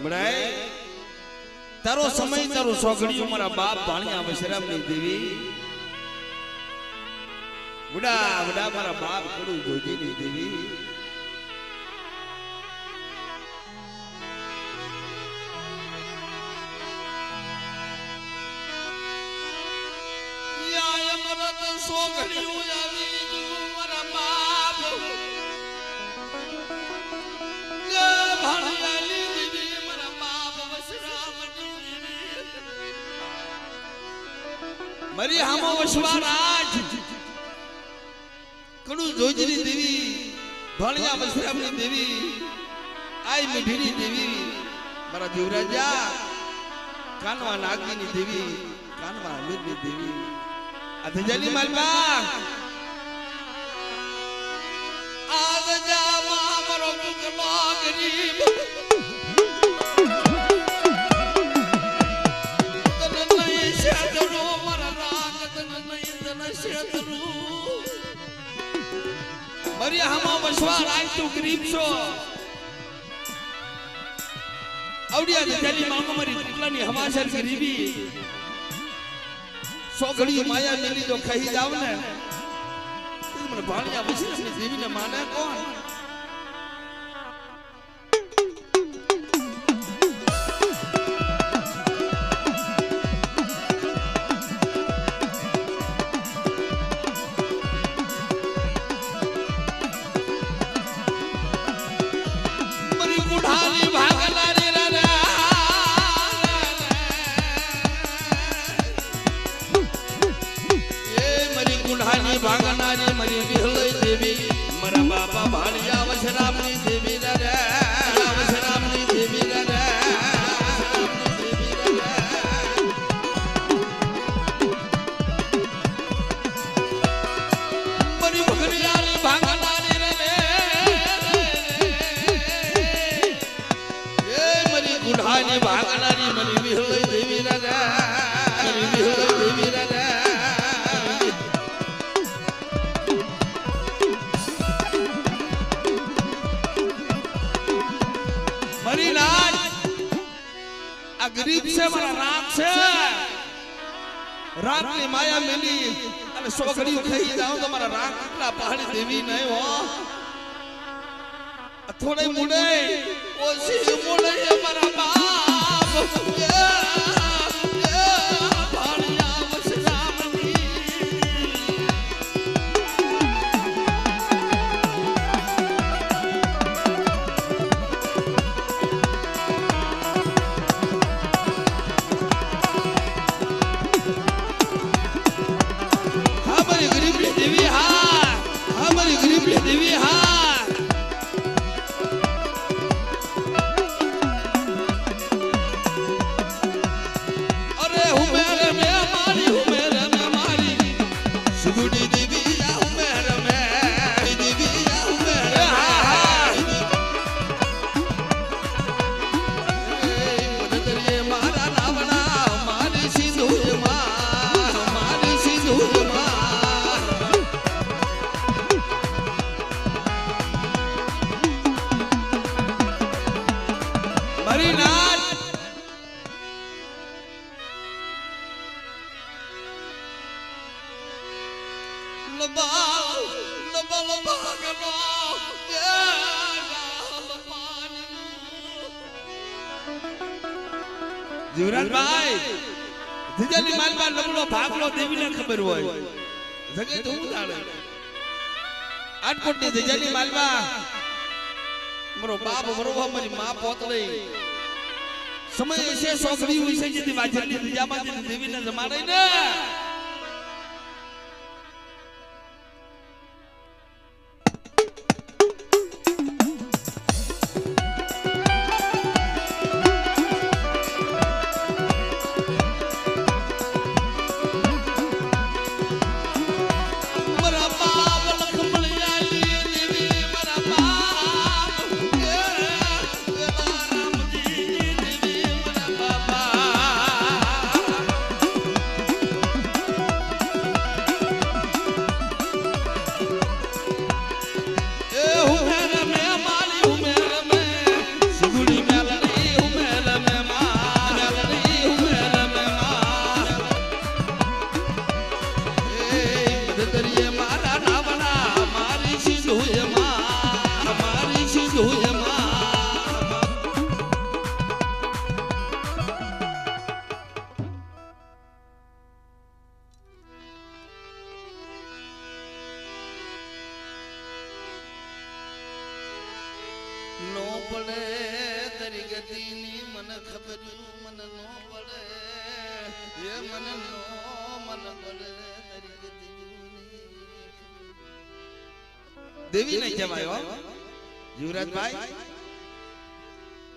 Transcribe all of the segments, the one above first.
બડાય તારો સમય તારો સોગડીઓ મારા બાપ ભાણિયા વશરામની દેવી બુડા બુડા મારા બાપ કડું જોજીની દેવી યા મરત સોગડીઓ આવી મારા બાપ ભાણિયાની દેવી મારા બાપ વશરામની મરી હામો વશવારાજ કડું જોજરી દેવી ભાણિયા વશરામની દેવી આઈ મીઠીની દેવી મારા દેવરાજા કાનવા નાગીની દેવી કાનવા અમીરની દેવી આ ધજાની માલબા આગ જા મારો કુકલો ગરીબ मरी हमा वशवार आज तू गरीब छो आवडिया जली मांगो मरी तुकलानी हमाशर गरीबी सोगड़ी माया मिली जो खही जाव ने मन भाणिया वशरामनी देवी ने माने कौन भागनारी मरी विहलई देवी मरा बापा भाणिया वशरामनी देवी रे वशरामनी देवी रे मरी भगरियाली भागनारी रे ए मरी गुढ़ानी भागनारी मरी विहलई देवी रे मरी विहलई देवी रे गरीब से मारा रात से रात ने माया मिली अरे सोगड़ी खई जाओ तो मारा रात इतना पहाड़ी देवी नहीं हो थोड़े मुड़े ओसी मुड़े मारा बाप भाणिया वशरामनी देवी हाँ अरे हूँ मेरे में हमारी सुगुड़ी देवी या हूँ मेरे में देवी या हूँ मेरे मदद ये मारा रावणा हमारी सिंधु माँ हमारी सिंधु माँ जीवराज भाई धीजानी मालबा लबड़ो भागलो देवी ने खबर होय जगे तो हूं जाने आटकोट ની ધજાની માલબા મારો બાપ વરોવા મારી માં પોતલે સમય એસે સોગડી હોય છે જેથી વાજરની ધજામાંથી દેવીને જમાડે ને દરિયે મારા નાવના મારી સિંધુ એમાં મારી સિંધુ એમાં નો પડે તારી ગતિની મને ખબર મને નો પડે એ મને નો મને પડે તારી ગતિની દેવી નહીં કહેવાય યુવરાજભાઈ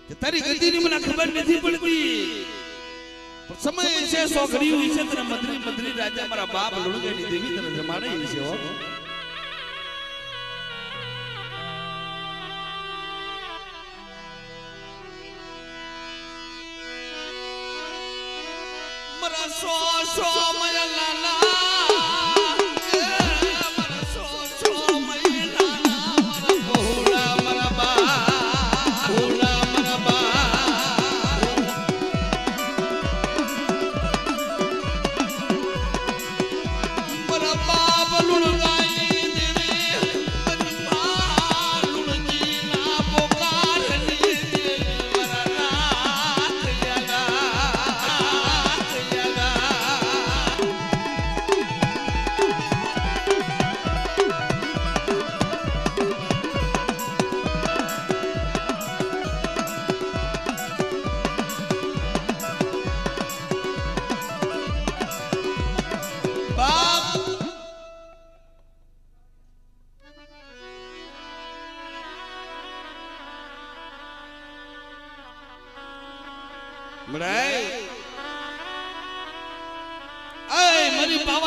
કે તારી ગતિની મને ખબર નથી પડતી પણ સમય છે સોઘડ્યું છે તને મધરી મધરી રાજા મારા બાપ લુણગેની દેવી તને જમાડે છે હો સો સો મય લાલા મરા સો સો મય લાલા હોલા મરા બા હોલા મરા બા મરા બાપ લુણગાઈ દેવી મરી મા લુણજી ના પોકાર ની મરા રાત યાગા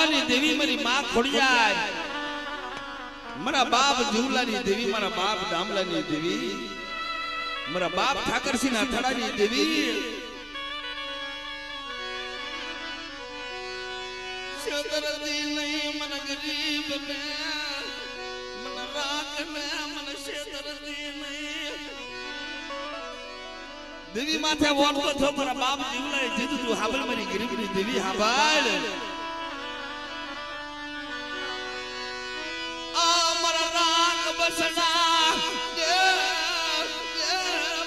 મારી દેવી મારી માં ખોડિયાર મારા બાપ જુલાની દેવી મારા બાપ દામલાની દેવી મારા બાપ ઠાકરસિંહ અથડાની દેવી શેતરદી નહીં મને ગરીબ ને મને રાખ ને મને શેતરદી નહીં દેવી માથે વોટતો થો મારા બાપ જીવલાએ જીધું તું હાબળ મારી ગરીબની દેવી હાબળ બસડા દે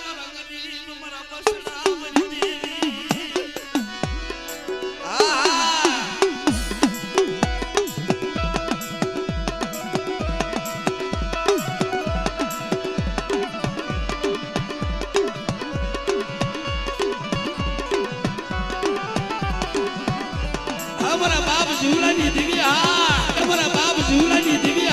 મારા ગરીબ મારા બસડા મરી દેવી મારા બાપ જીવલાની દેવી મારા બાપ જીવલાની દેવી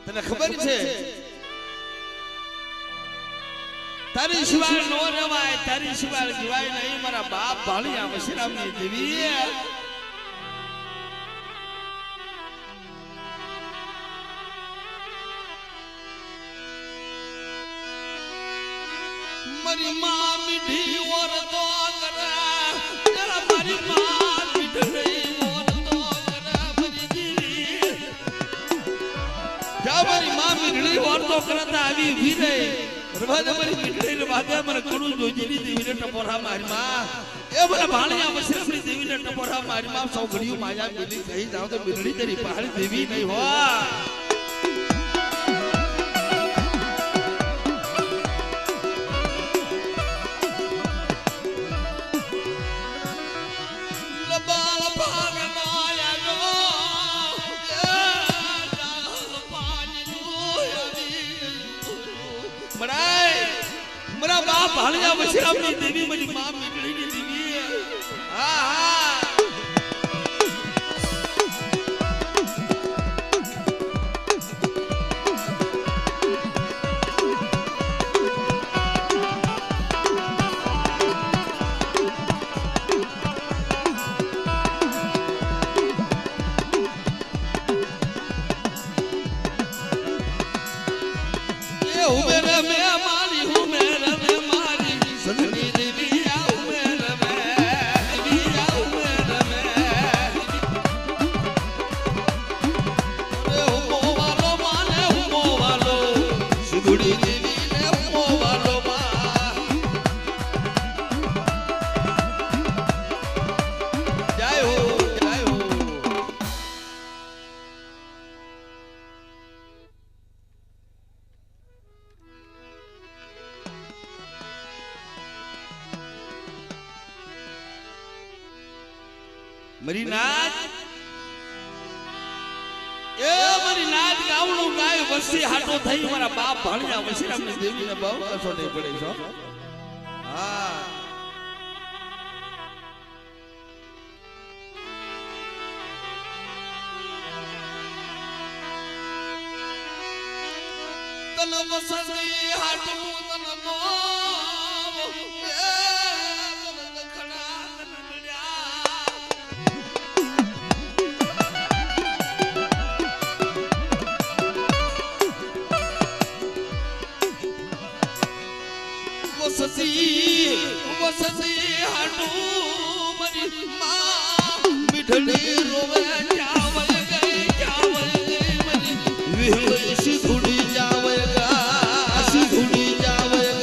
તને ખબર છે તારી સિવાય નો રેવાય તારી સિવાય જીવાય નહીં મારા બાપ ભાળિયા વશરામની દેવી મારી માં મીઠી ઓર તો કરે મારી માં મીઠી ઓર તો કરે મારી જીવી મારી માં મીઠડી વાર્તો કરતા આવી ઉભી રહી રવાદે મારી મીઠડી ને વાદે મને કડું જોજીની દેવીને ટપોરા મારી માં એ મને ભાણિયા વશરામની દેવીને ટપોરા મારી માં સૌ ઘડીઓ માયા મિલી કહી જાવ તો મીઠડી તેરી પહાડી દેવી નહીં હોય मरा बाप भालिया वशरामनी देवी मेरी मां मीठड़ी की देवी हां हां મરી નાચ એ મારી નાચ ગાવણું ગાય વસી હાટો થઈ મારા બાપ ભાણિયા વસીરામની દેવીને બહુ કસોટી પડે છો હા તન વસી હાટો તન મો વસતી હાટુ મરી માં મીઠડી રોવે ચાવલ ગઈ મરી વિહળી સીધુડી જાવગા સીધુડી જાવગા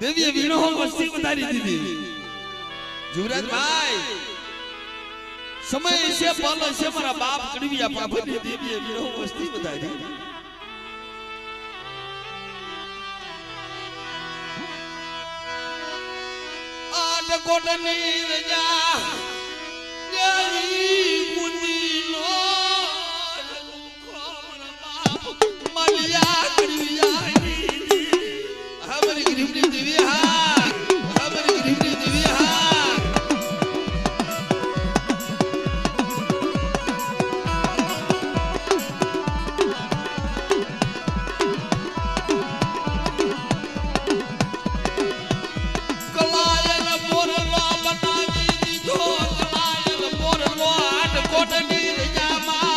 દેવીએ વીણો વસ્તી વધારી દીધી જીવરાજભાઈ સમય છે પલ છે મારા બાપ કડવિયા પાપને દેવીએ વીણો વસ્તી વધારી આટ કોટની રજા જઈ ગુંદી નો મલિયા કડવિયા ગરીબની દેવી હા હમારી ગરીબની દેવી હા કલાયલ મોરલો બનાવી દીધો કલાયલ મોરલો આટ કોટની રજામાં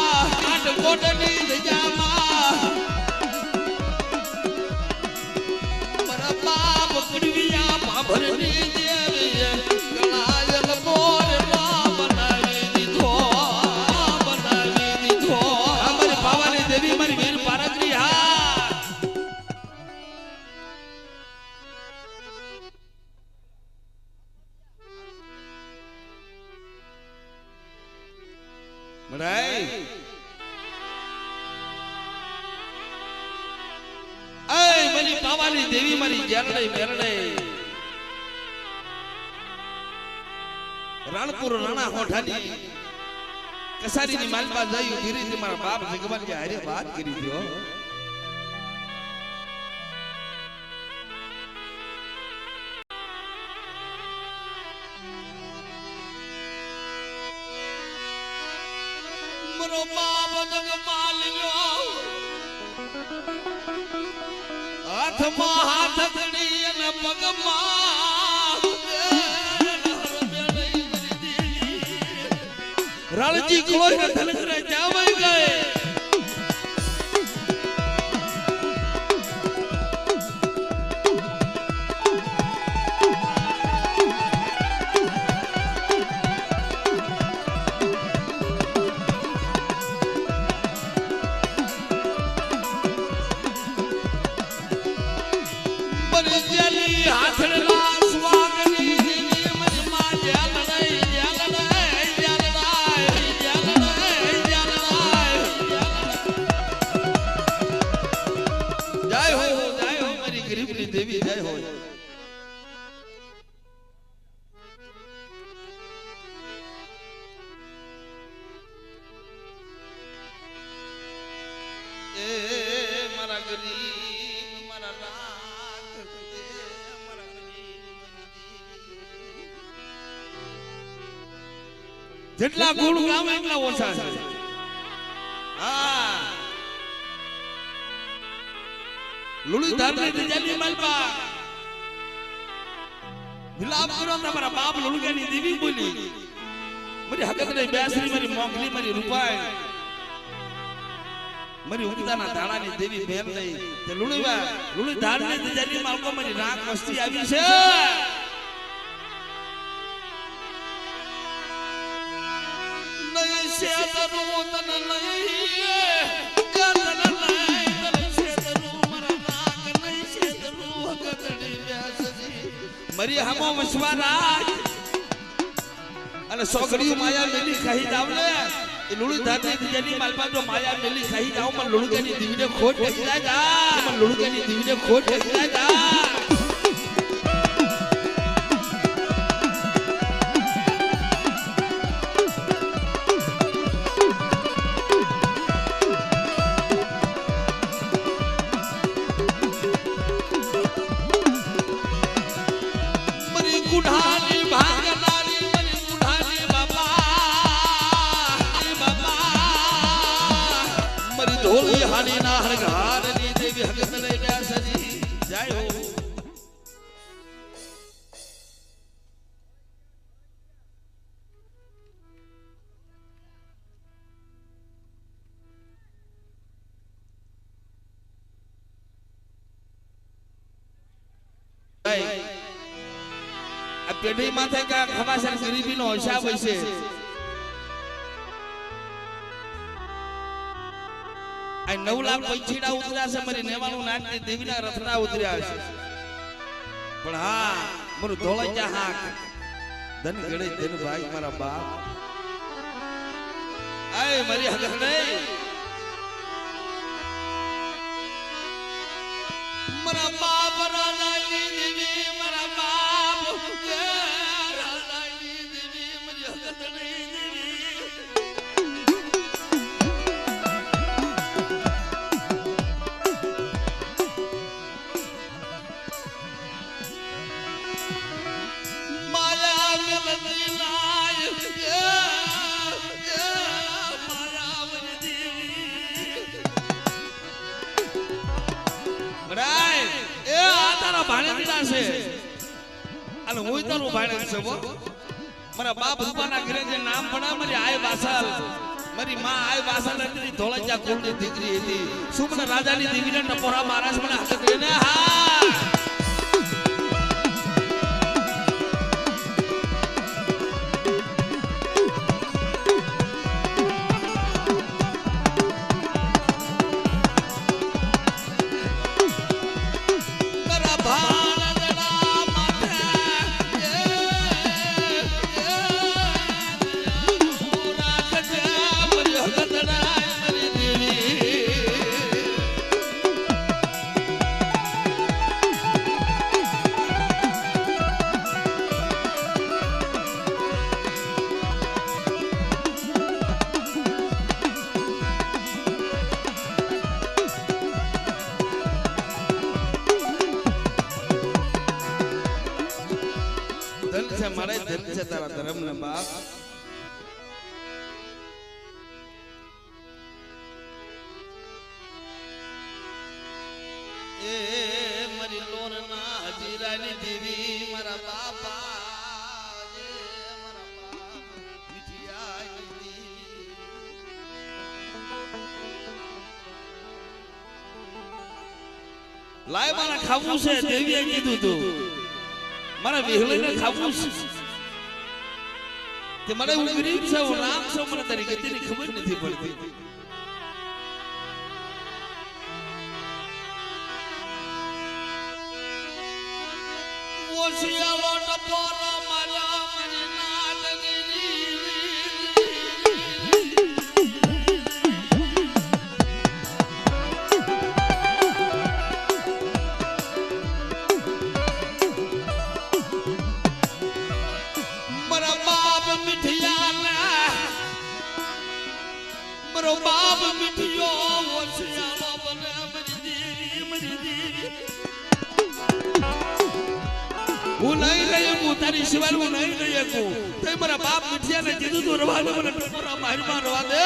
કડવિયા પાભરની દેવીએ કલાયલ મોરલો બનાવી દીધો અમારી પાવાની દેવી મારી વીર પારગરી હા મરાઈ મારી પાવાની દેવી મારી જેરડે મેરડે રાણપુર રાણા હોઠાની કસારીની માલપા જઈ ધીરેથી મારા બાપ જગવાન હારે વાત કરી દો મરો બાપ જગમાલ લ્યો હાથમાં હાથ ધરી અને પગમાં રણજી કોઈ ધનકરે જાવઈ ગયે હાથડલા સ્વાગની દેવી મરી માં જય હો મારી ગરીબની દેવી જય હો એ મારા ગરીબ મારા રાત જેટલા ગુણ ગામ એટલા ઓછા છે હા લુણી ધારની ધજાની માલપા વિલાપ કરો તમારા બાપ લુણગાની દેવી બોલી મારી હકત નહીં બેસરી મારી મોગલી મારી રૂપાઈ મારી ઉમદાના ધાણાની દેવી બેન નહીં તે લુણી ધારની ધજાની માલકો મારી રાખ વસ્તી આવી છે નહીં છે તરું તન નહીં તન નહીં છે તરું મારા રાખ નહીં છે તરું હકતની બેસરી મારી હમો વસવારા અને સોગડીઓ માયા મેલી ખાઈ જાવલે એ લુણી ધારની ધજાની માલપા જો માયા મેલી ખાઈ જાવ પણ લુણગાની દીવીને ખોટ લખી જા પણ લુણગાની દીવીને ખોટ લખી જા પેઢી માથે કા ખવાસર ગરીબીનો હિસાબ હશે આ 9 લાખ પૈછીડા ઉતર્યા છે મારી નેવાનું નાટની દેવીના રથડા ઉતર્યા છે પણ હા મારું ધોળજા હાક ધન ગળે ધન ભાઈ મારા બાપ આય મારી હગત નહીં મારા બાપ રાજાની દેવી મારા બાપ રાજાની દેવી મારી હગત નહીં મારા બાપ રૂપાના ઘરે જે નામ પડા મારી આય વાસલ મારી માં આય વાસલ હતી ધોળજા કુળની દીકરી હતી સુમન રાજાની દીકરીને ટપોરા મહારાજ મને હાથ કરીને હા તારા ધર્મ ને બાપ એ મારી લોરના હજીરાની દેવી મારા બાપા મારા બાપ મીઠિયા લાય મારા ખાવું છે દેવીએ કીધું તું મારા વિહળીને ખાવું છે તે મને હું ગરીબ છું હું રામ છું મને તારી ગતિની ખબર નથી પડતી ઓશિયાલો ટપોરો મારા મારી નાટની મારો બાપ મીઠિયો ઓશિયાલો બને મારી દેવી હું નહીં રહી શકું તારી સિવાય હું નહીં રહી શકું તે મારા બાપ મીઠિયાને કીધું તું રવા દે મને ટપોરા મારમાં રવા દે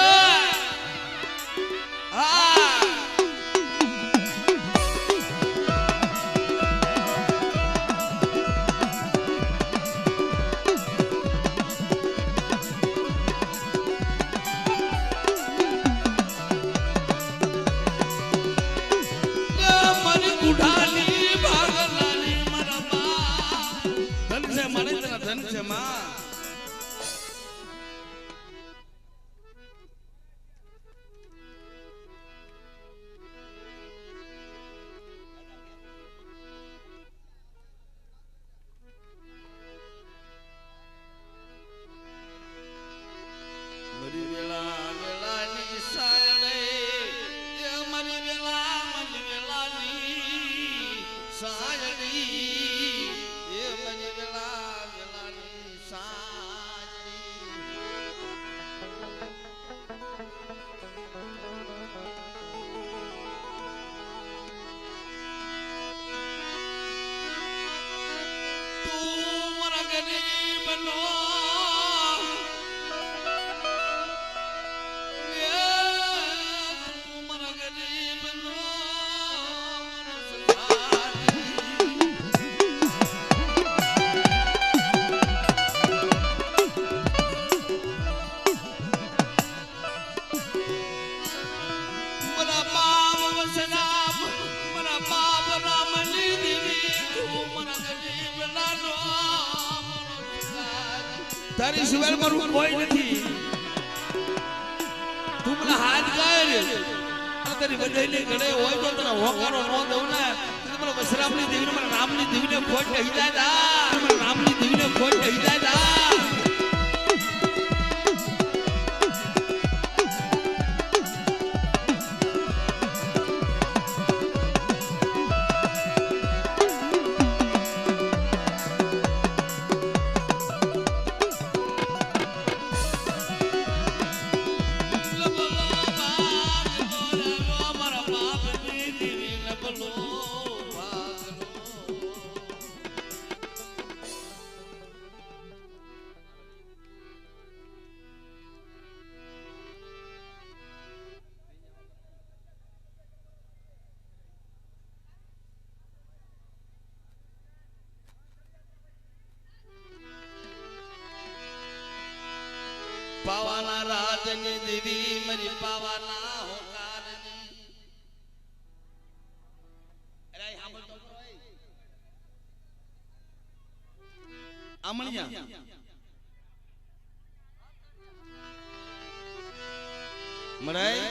હા છે માં તારી સિવાય મારું કોઈ નથી તું મને હાથ કર તારી બધાની ઘડે હોય તો તને હોકારો ન દઉં ને તું મને વસરામની દેવીને મને રામની દેવીને ખોટ કહી જાય મને રામની દેવીને ખોટ કહી જાય પાવાના રાજની દેવી મારી પાવાના હોકારની અરે સાંભળ તો આમણિયા મરાય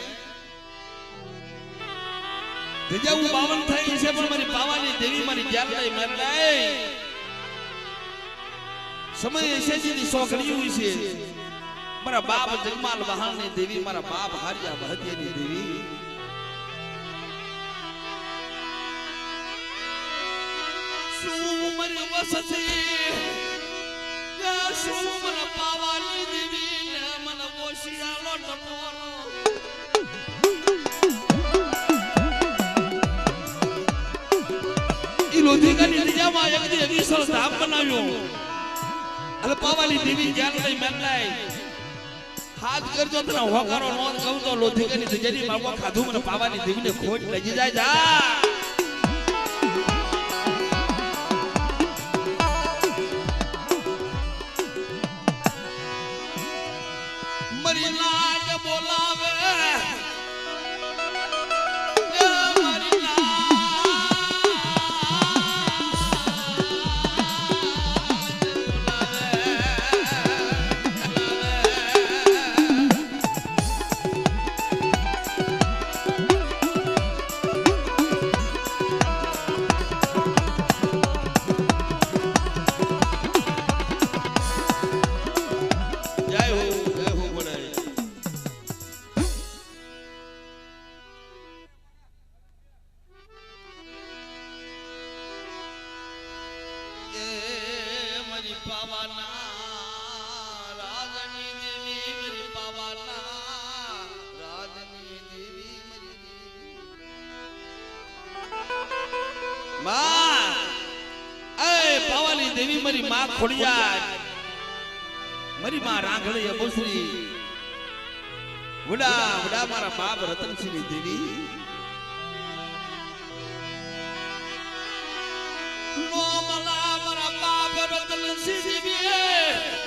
જેજા હું 52 થઈ છે પણ મારી પાવાની દેવી મારી જ્ઞાનદાઈ મરલાય સમય એસેજી સોખડીયું છે મારા બાપ જગમાલ વહાણની દેવી મારા બાપ હારિયા બહતિયાની દેવી સુમર વસતી સુમર પાવાની દેવી ને મન ઓશિયાલો ટપોરો ઈ લોધિકાની નિજામાં એક દી અગીસળ ધામ બનાવ્યો અને પાવાની દેવી જ્ઞાન લઈ મેલાય હાથ કરજો તને હોકારો નો કહું તો લોધિકાની જજરી મારવા ખાધું મને પાવાની દેવીને ખોટ લઈ જાય જા મરી લાજ બોલાવે દેવી મારી માં ખોડિયાર મારી માં રાંગળી અબોસરી વડા વડા મારા બાપ રતનસિંહ ની દેવી નો મલા મારા બાપ રતનસિંહ દેવી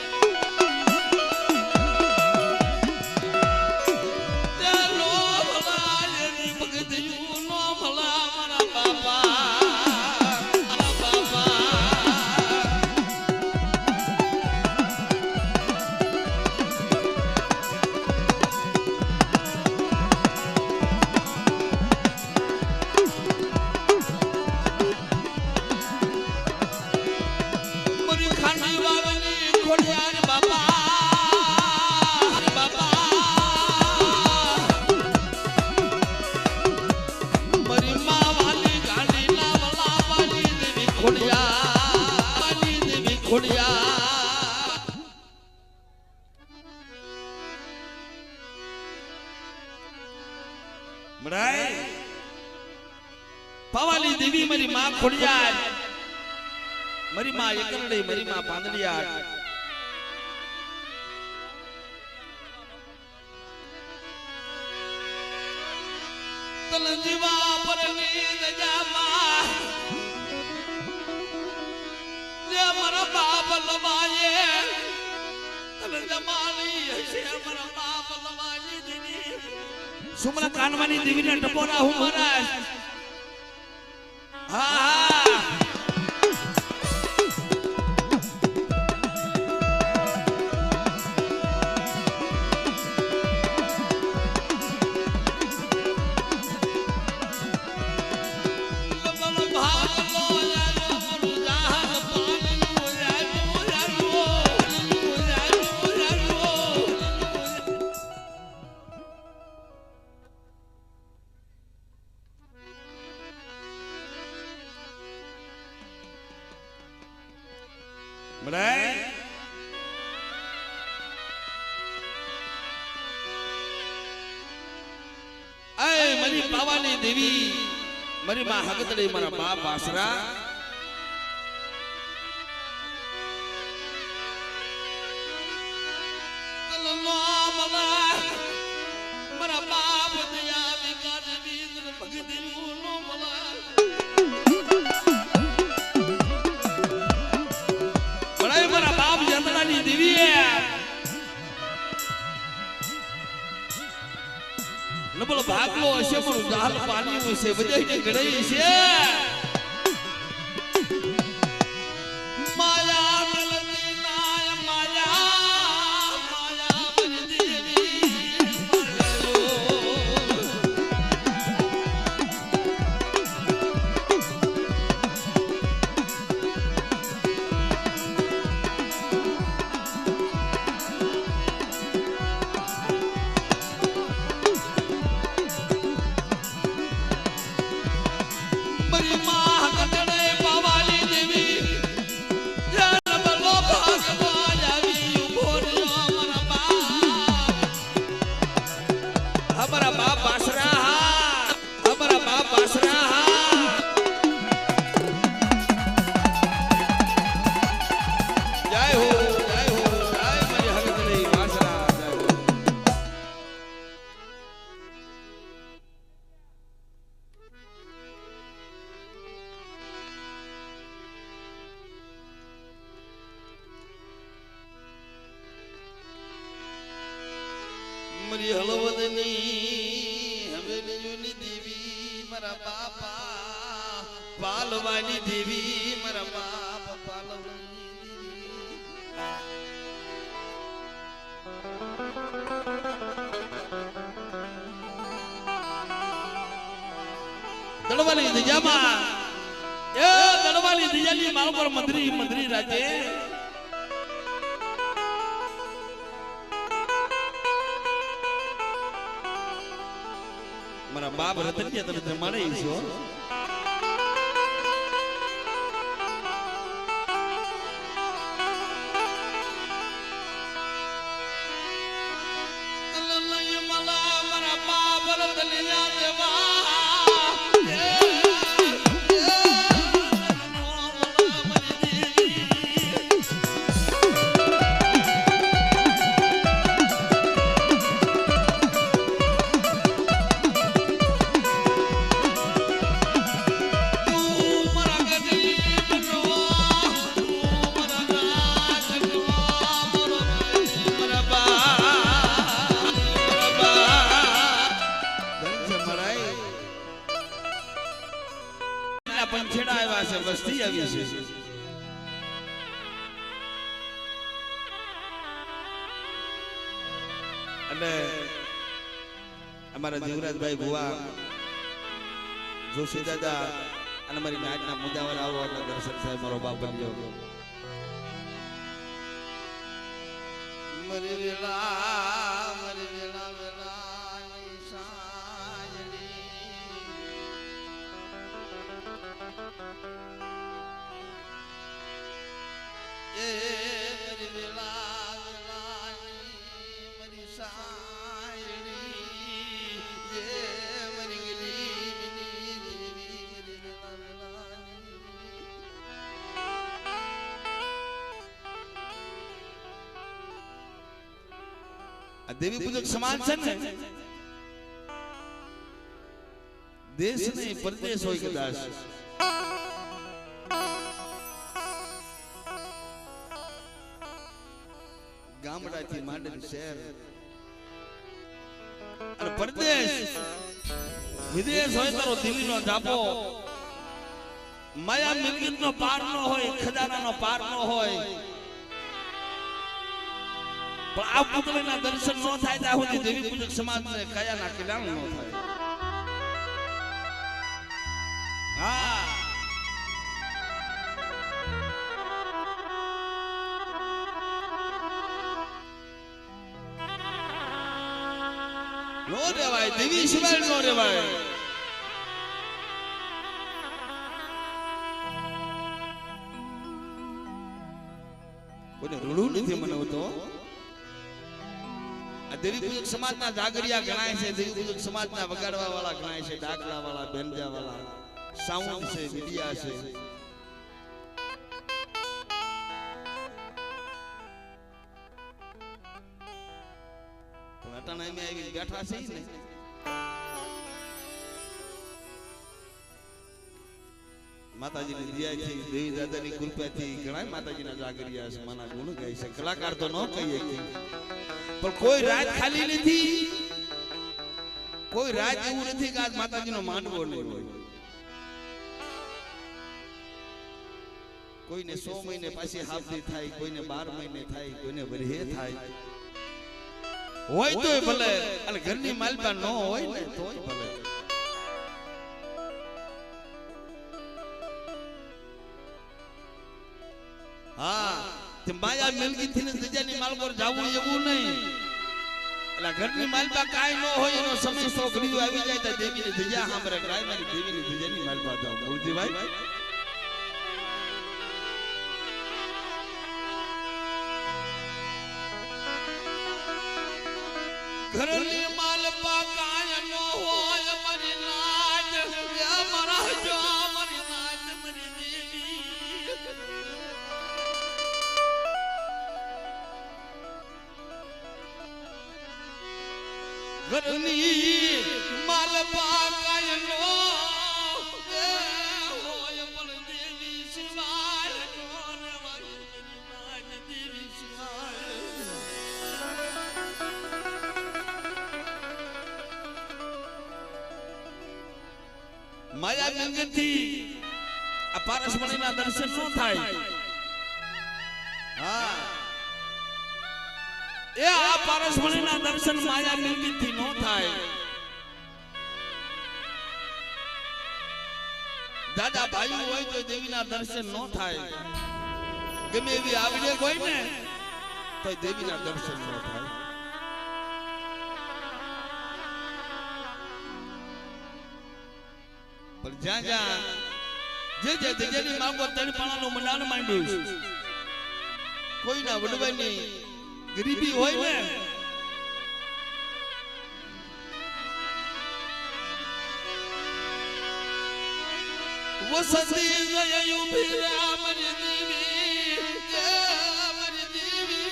ખોડિયાર બાપા બાપા મારી માં વાલી ગાડી ના વલા વાલી દેવી ખોડિયાર મરાય પાવાલી દેવી મારી માં ખોડિયાર મારી માં એકરડી મારી માં પાંદડિયાર તન જીવા પરની દજામાં જે મારા બાપ લવાયે તન જમાલી હશે મારા બાપ લવાયે દીદી સુમરા કાનવાની દેવીના ટપોરા હું મહારાજ હા મારી પાવાની દેવી મારી માં હગતડી મારા બાપ આસરા મારા બાપ દયા વિકાસ વીર ભગતી નો મલા બળાઈ મારા બાપ જંદડાની દેવી નબળ ભાગલો હશે પણ જાલ પાણી હશે બધાને ગણાઈ છે માયા મલતી નાય માયા માયા મરજી મારી હળવદની હવેલીની દેવી મારા બાપા પાલવાની દેવી મારા બાપ પાલવાની દેવી દળવાલી દિજામાં એ દળવાલી દિજાની માર પર મંદરી રાજે મારા બાપ રતનિયા તને જમાડે છો મારા બાપ રતનિયા દેવા પંછેડા આવ્યા છે વસ્તી આવી છે અને અમારા જીવરાજભાઈ ભુવા જોશી દાદા અને મારી નાચના મુદ્દાવાર આવો એટલે દર્શન સાહેબ મારો બાપ બનજો મરી વેલા સાંજણી એ મરી વેલા મરી સાંજણી એ મરી ગલી દેવી પૂજક સમાજ છે ને દેશ નહીં પરદેશ હોય કદાચ ગામડાથી માંડીને શહેર અને પરદેશ વિદેશ હોય તો દિલ્હીનો ધાબો માયા મિલકતનો પાર ન હોય ખજાનાનો પાર ન હોય પણ આ પુતળીના દર્શન ન થાય ત્યાં સુધી દેવી પૂજક સમાજને કયાના કલ્યાણ ન થાય. હા નો રેવાય દેવી સિવાય નો રેવાય. કોઈને રડવું નથી મને તો દેવી પૂજક સમાજના જાગરિયા ગણાય છે, દેવી પૂજક સમાજના વગાડવા વાળા ગણાય છે, ડાકલા વાળા, બેનજા વાળા, સાઉન્ડ છે, મીડિયા છે. પણ અટાણા એમ આવી બેઠા છે ને માતાજીની દયાથી દેવી દાદાની કૃપાથી ઘણા માતાજીના જાગરિયા છે, માના ગુણ ગાય છે. કલાકાર તો ન કહીએ પણ કોઈ રાત ખાલી નથી, કોઈ રાત એવું નથી કે આજ માતાજીનો માંડવો નહીં હોય. કોઈને 100 મહિને પાછી હાફદી થાય, કોઈને 12 મહિને થાય, કોઈને વરહે થાય. હોય તોય ભલે અને ઘરની માલપા ન હોય ને તોય ભલે. હા તે માયા મિલકી થી ને દજાની માલ પર જાવું એવું નહીં. એટલે ઘરની માલપા કાઈ ન હોય એનો સમય સો ઘડીઓ આવી જાય તો દેવીની દજા સાંભળે કાઈ મારી દેવીની દજાની માલપા જાવ. મૂળજીભાઈ ઘરની માલપા કાય ન હોય મારી નાચ મારા જો મારી નાચ મારી દેવી ઘરની માલપા કાય ન હોય પણ દેવી સિવાય દેવી સિવાય માયા ગંગથી આ પારસમણીના દર્શન ન થાય. હા એ આ પારસમણીના દર્શન માયા ગંગથી ન થાય. દાદા ભાઈઓ હોય તો દેવીના દર્શન ન થાય. ગમે એવી આવડે હોય ને તો દેવીના દર્શન ન થાય. પણ જ્યાં જ્યાં જે દજાની માંગો તળપાણાનું મંડાણ માંડ્યું છે, કોઈના વડવાની ગરીબી હોય ને વસતી ગયું ભીરા મારી દેવી મારી દેવી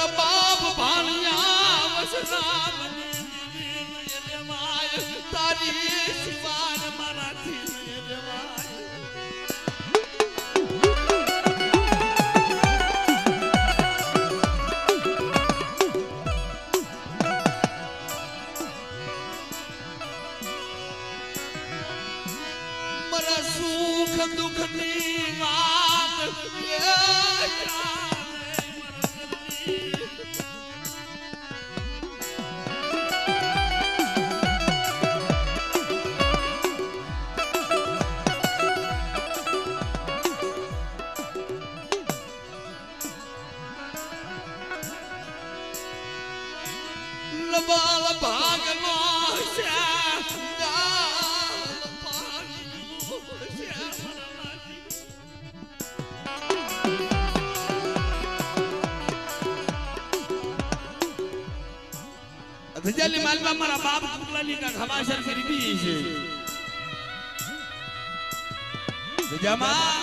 મારા બાપ ભાણિયા વસરામ તારી શિવાન મારાથી મારા સુખ દુઃખની વાત લબાલ ભાગનો ધજાલી માલમાં મારા બાપ કુકલાની કા ખમાસર કરી બી છે ધજામાં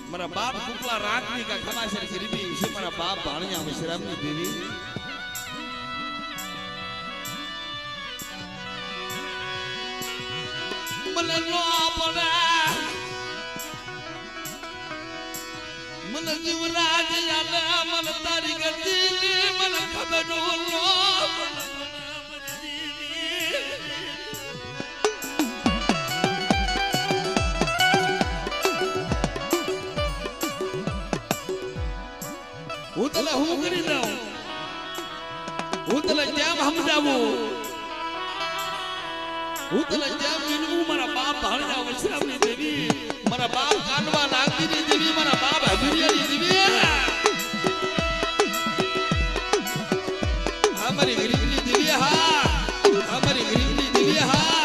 મારા બાપ કુકલા રાખની કા ખમાસર કરી બી છે મારા બાપ ભાણિયા વિશ્રામની દેવી મને નો પડે મને જીવરાજ યાદ મને તારી ગતી મને ખબર નો હું તને હું કરી દઉં હું તને કેમ સમજાવું હું તને કેમ વિનવું મારા બાપ ભાણિયા વૈષ્ણવની દેવી મારા બાપ કાનવા નાગજીની દેવી મારા બાપ હજુરિયાની દેવી અમારી ગરીબની દેવી હા અમારી ગરીબની દેવી હા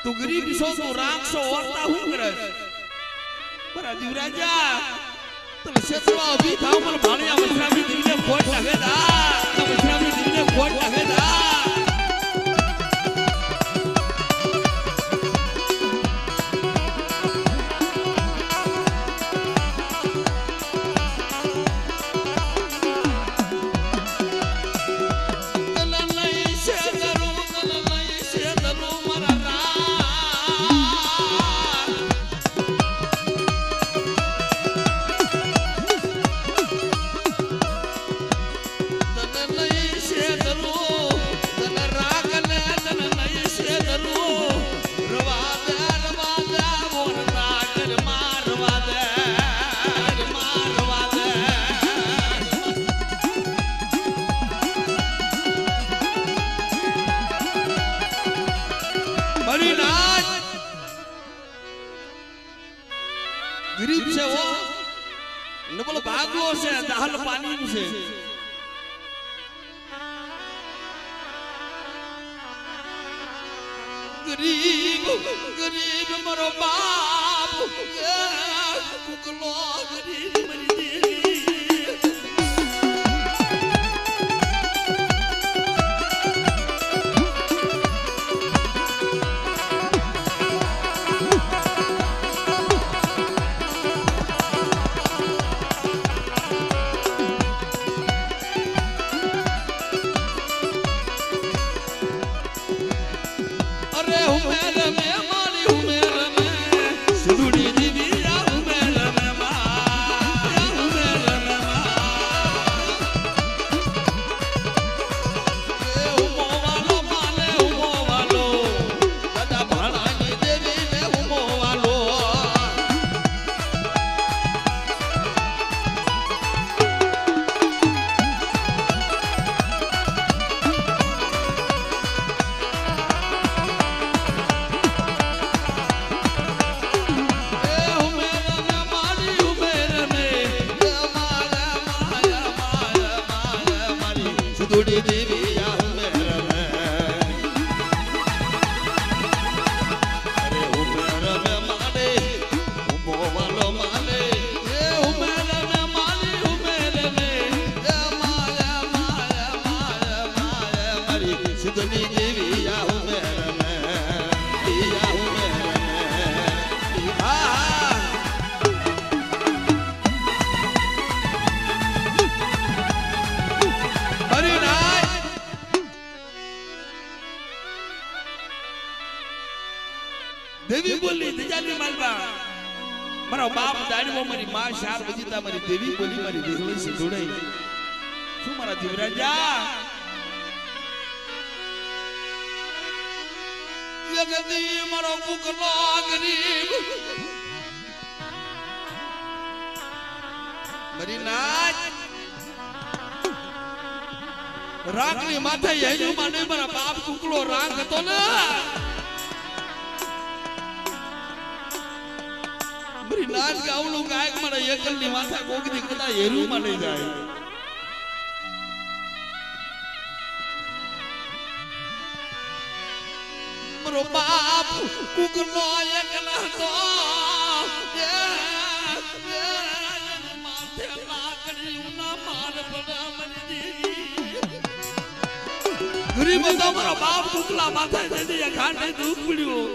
તું ગરીબ છો તું રાખશો ઓરતા હું કરે મારા દીવરાજા તમે ક્ષેત્રમાં ઊભી થાવ મને ભાણિયા વૈષ્ણવની દેવીને ખોટ લાગે દા વૈષ્ણવની દેવીને ખોટ લાગે દા ગરીબ છે ઓ નબળો ભાગલો છે દાહલ પાણી છે ગરીબ ગરીબ મારો બાપ કુકલો ગરીબ મરી દેવી सिंधुड़ी देवी या मेरा में अरे मेरा में माने वालो माने ये मेरा में माने मेरे में ये माया माया माया माया मरी सिंधुड़ी देवी या मेरा में या मेरा में देवी बोली तेजाली मालबा मारा बाप दाड़ीओ मारी मां शार बजीता मारी देवी बोली मारी देहली से जोड़ाई શું મારા જીવરાજા યગદી મારો કુકલો ગરીબ મારી નાચ રાગની માથે હેજુ માને મારા બાપ કુકલો રાગ હતો ને મારી નાચ ગાવલું ગાયક મારા એકલની માથા કોકની કદા હેરુ માં લઈ જાય મારો બાપ કુકલો એકલા હતો માથે લાકડી ઉના માર પડા મરી દીધી ગરીબ હતો મારો બાપ કુકલા માથે દીધી ખાંડે દુખ પડ્યું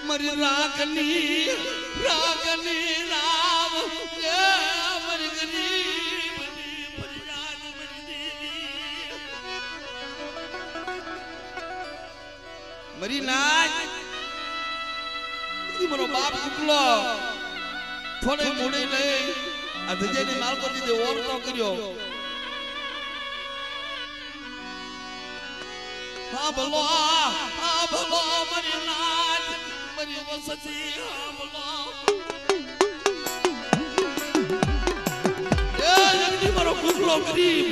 मरी रागनी रागनी राम मरी गरीब फरियाद मरी दीदी मरी नाच मरो बाप कुकलो थोड़े मोड़े ले अधजे ने माल को दीदे और तो करियो हाँ बोलो मरी नाच मरी वो सची हाँ बोलो ये जल्दी मरो कुकलो गरीब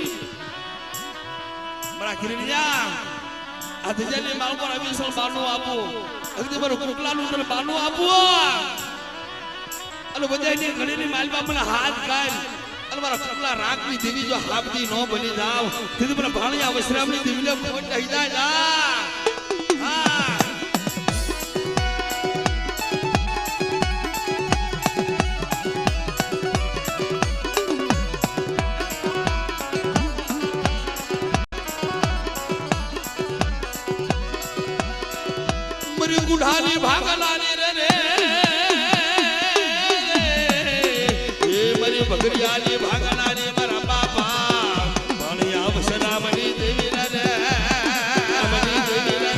मरा किरनिया अधजे ने माल को अभी सल बानो आपो अगदी मरो कुकला नु सल बानो आपो अलो बजाय ने घड़ी ने माल बाप ने हाथ काल अल मारा कुकला राखनी देवी जो हाबदी नो बनी जाव तिद पर भाणिया विश्रामनी देवी ने कोट हिदा जा हां मरी गुढ़ानी भागलानी रे बगरियानी भागलानी मारा बापा भाणिया वसरामनी देवी रे मनी देवी रे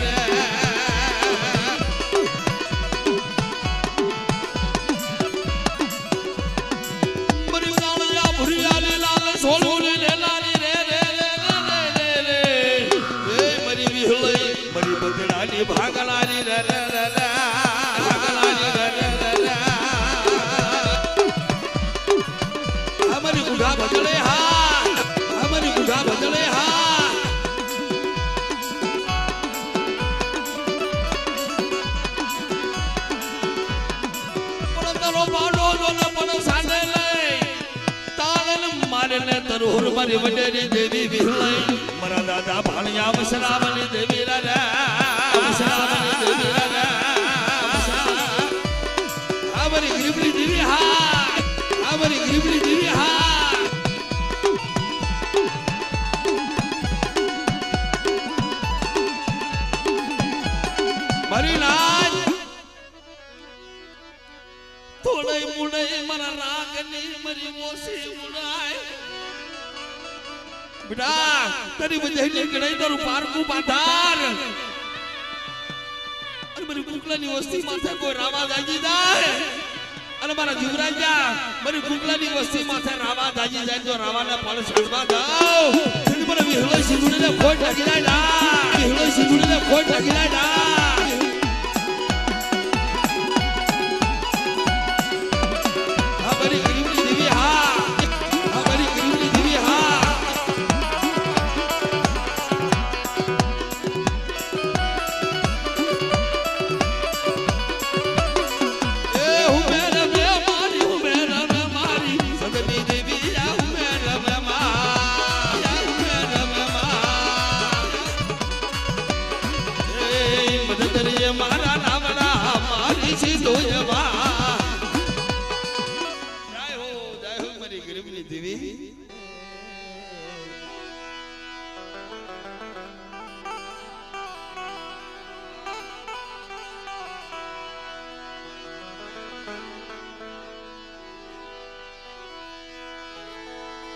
मरी कालिया भुरियानी लाल सोलूनी ले लानी रे रे रे रे रे मरी विहलई मरी बगरानी भागलानी रे रे रे તારો પાડો જોને પણ સાને લઈ તાળન મારેને તરુર મારી વડેરી દેવી વિહલઈ મારા દાદા ભાણિયા વસરાવની દેવી રાજા વસરાવની દેવી રાજા આ મારી ગરીબડી દેવી હા આ મારી ગરીબડી દેવી હા મારી લાજ થોડે મુડે મારા રાગની મારી મોસી મુડાય બેટા તારી બજેલી ગણાઈ તારું પારકું બાધાર અને મારી કુકલાની વસ્તી માથે કોઈ રાવા દાજી જાય અને મારા જીવરાજા મારી કુકલાની વસ્તી માથે રાવા દાજી જાય તો રાવાના પાળ છોડવા દઉં તેથી મને વિહળો સિંધુડીને ખોટ લાગી જાય ના વિહળો સિંધુડીને ખોટ લાગી જાય ના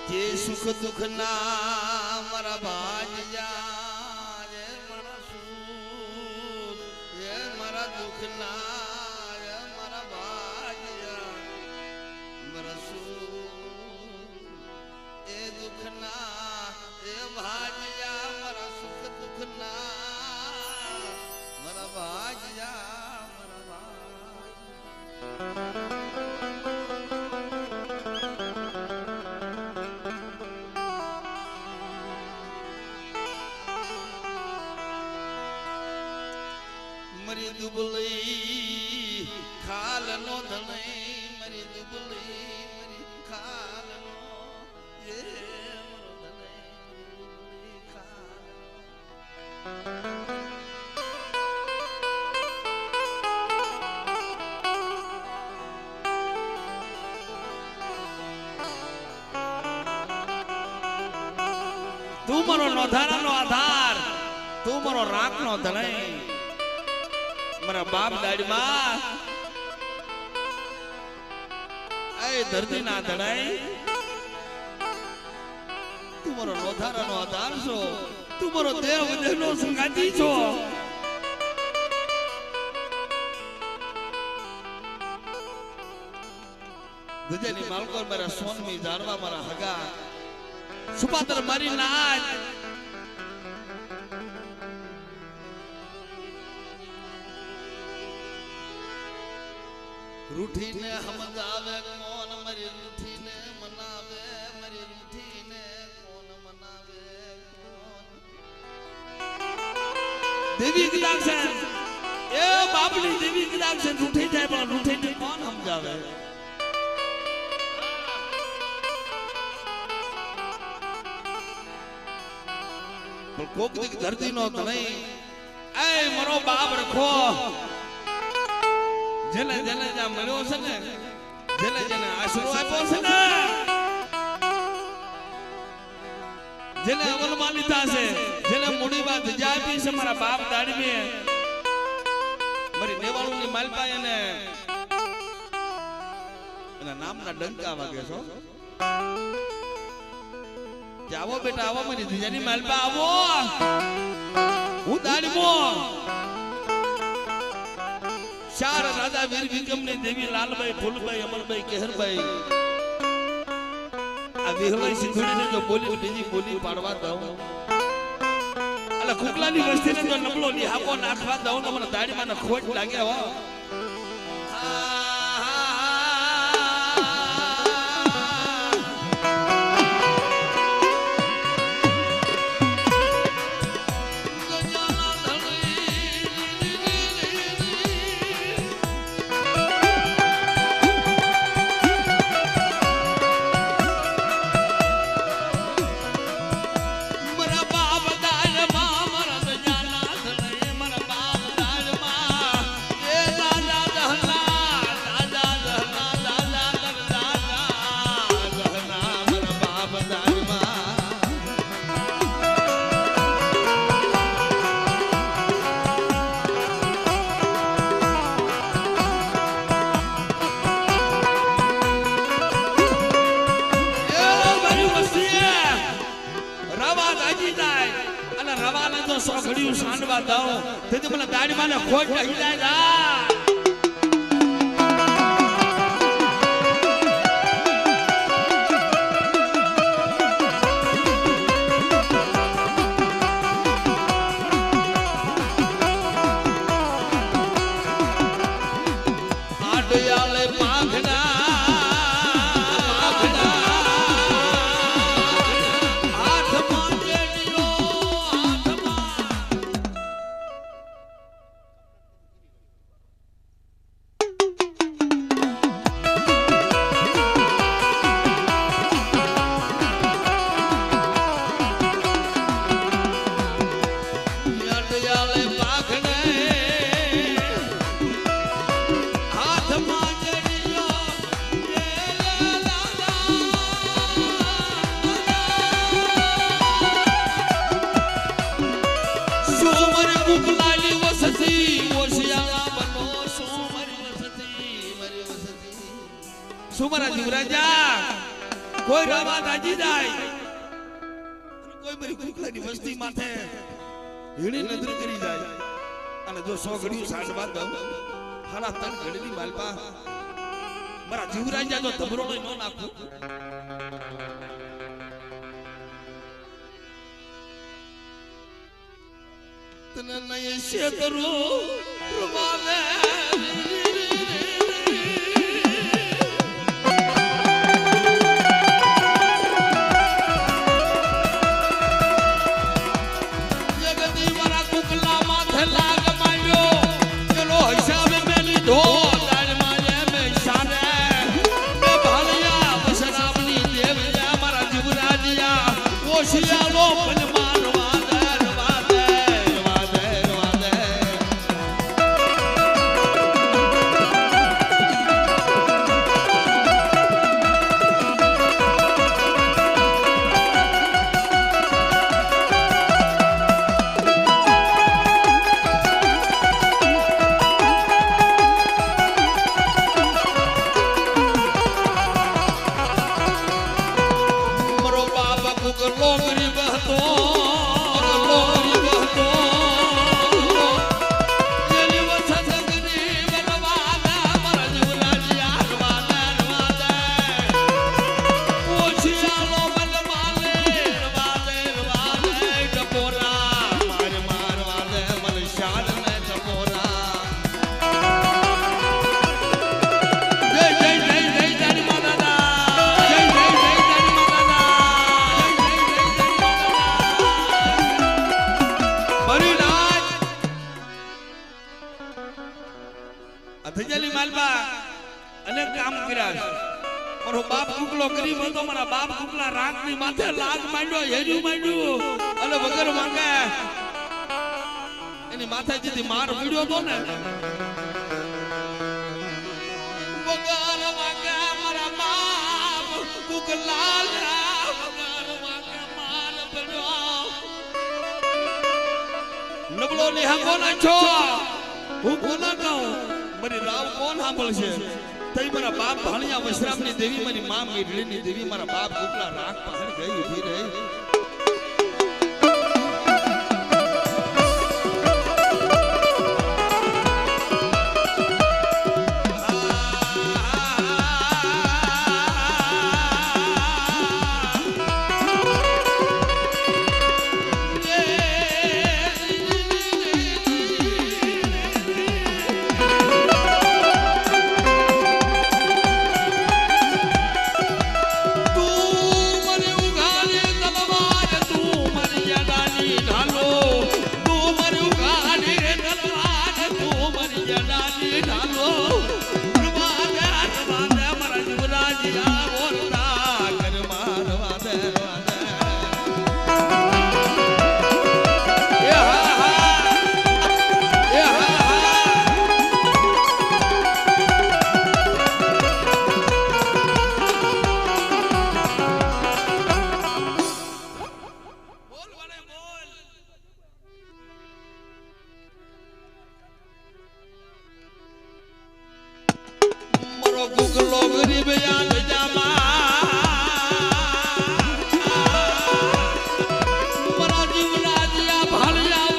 જે સુખ દુઃખ ના મારા ભાજ્યા રે મારા સુખ રે મારા દુઃખ ના રે મારા ભાજ્યા મારા સુખ એ દુઃખ ના એ ભાજ્યા મારા સુખ દુઃખ ના મારા ભાજ્યા મારા ભાજ્યા મરી દુબળી ખાલ નો ધણી મરી દુબળી મરી ખાલ નો એ મરો ધણી દુબળી ખાલ તું મારો નોધારાનો આધાર તું મારો રાખનો ધણી મારા બાપ દાડીમાં એ ધરતી ના ધડાઈ તું મારો નોધારાનો આધાર છો તું મારો દેવ દેવનો સંગાતી છો દુજેની માલકોર મારા સોનમી જાણવા મારા હગા સુપાતર મારી નાચ રૂઠીને હમદાવે કોણ મારી રૂઠીને મનાવે મારી રૂઠીને કોણ મનાવે કોણ દેવી કદાચ છે એ બાપની દેવી કદાચ છે રૂઠી જાય પણ રૂઠીને કોણ સમજાવે પણ કોક દીક ધરતી નો તણઈ એ મરો બાપ રખો જેને જેને જ્યાં મળ્યો છે ને જેને જેને આશરો આપ્યો છે ને જેને અમલમાં લીધા છે જેને મૂડીમાં ધજા આપી છે મારા બાપ દાડી મારી નેવાળુની માલપા એને એના નામના ડંકા વાગે છો આવો બેટા આવો મારી ધજાની માલપા આવો હું દાડીમો ચાર રાજા વીર વિક્રમની દેવી લાલભાઈ ફૂલભાઈ અમરભાઈ કેહરભાઈ આ વિહળઈ સિંધુડીને જો બોલી બીજી બોલી પાડવા દઉં એટલે કુકલાની વસ્તીને જો નબળો નિહાપો નાખવા દઉં તો મને દાડીમાં ખોટ લાગે હો જો સોઘડિયું સાંડવા દઉં તેથી મને દાડીમાં ને ખોટ કહી જાય જા સુમરા જીવરાજા કોઈ રવા દાજી જાય કોઈ મારી કુકલાની વસ્તી માથે હીણી નજર કરી જાય અને જો સોઘડિયું સાંડવા દઉં હાલા તન ઘડીની માલપા મારા જીવરાજા જો ધબરો ન નાખું તને નય શેતરો પ્રભાવે ધજલી માલબા અનેક કામ કર્યા મારો બાપ કુકલો ગરીબ હતો મારા બાપ કુકલા રાતની માથે લાગ માંડ્યો હેજુ માંડ્યું અને વગર માંગે એની માથે જેથી માર પડ્યો તો ને વગર માંગે મારા બાપ કુકલા વગર માંગે માર પડ્યો નબળો ને હાકો ના છો હું કોના કહું મારી રાવ કોણ સાંભળશે તઈ મારા બાપ ભાણિયા વશરામની દેવી મારી માં મીરડીની દેવી મારા બાપ કુકલા રાખ પહાડ ગઈ ઊભી રહી ભાળિયા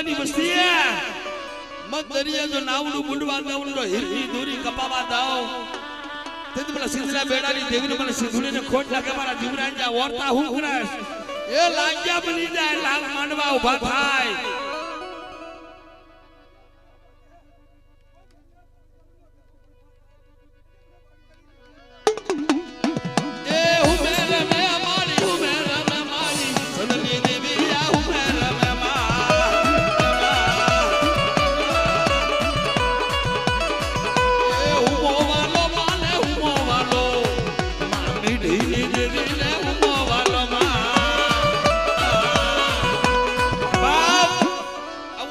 કુકલાની વસ્તી મગ દરિયા જો નાવડું બુંડવા દાવડું તો હીરી દોરી કપાવા દાવ તેથી મને સિંધના બેડાની દેવીને મને સિંધુડીને ખોટ લાગે મારા જીવરાજા ઓરતા હું કરાશ એ લાગ્યા બની જાય લાગ માંડવા ઊભા થાય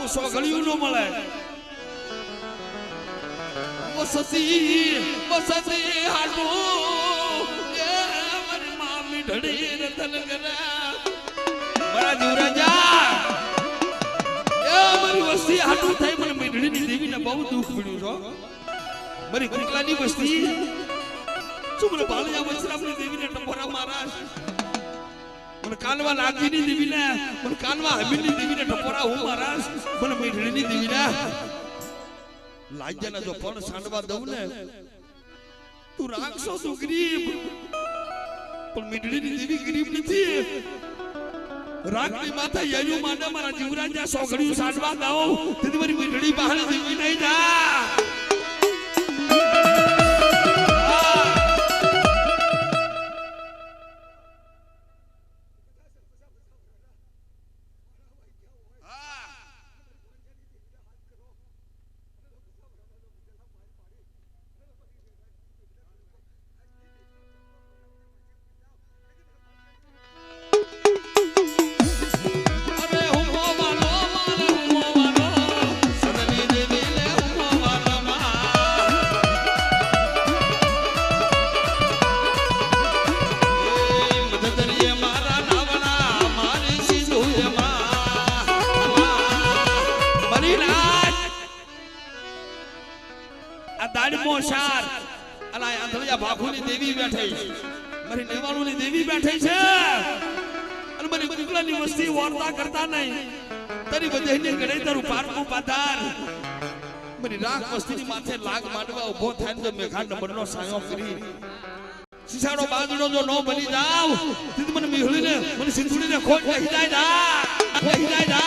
સોગળિયું નો મળે વસતી હાડો એ મારી મામી ઢળી રતન કરા મારા જીવરાજા એ મારી વસ્તી હાડું થઈ મને મીઠડીની દેવીને બહુ દુઃખ પડ્યું છો મારી કુકલાની વસ્તી શું મને બાળિયા વસ્ત્રાપની દેવીને ટપોરા મારા મને કાનવા નાગીની દેવીને મને કાનવા હમીની દેવીને ટપોરા હું મારા મને મીઠડીની દેવીને લાજ્યાના જો પણ સાંડવા દઉં ને તું રાખશો તું ગરીબ પણ મીઠડીની દેવી ગરીબ નથી રાખની માથા યજુ માટે મારા જીવરાજા સોગડિયું સાંડવા દાવ તેથી મારી મીઠડી બહાર દેવી નહીં જા મોશાર અલા આંધળિયા ભાખુની દેવી બેઠી મારી નેવાળુની દેવી બેઠી છે અને મારી કુકલાની વસ્તી વાર્તા કરતા નહીં તારી બધેની ગળે તારું પારકું પાધાર મારી રાખ વસ્તીની માથે લાગ માંડવા ઊભો થાય તો મેઘા નંબરનો સાયો કરી સિસાડો બાજડો જો નો બની જાવ તેથી મને મિહળીને મને સિંધુડીને ખોટ લઈ જાય જા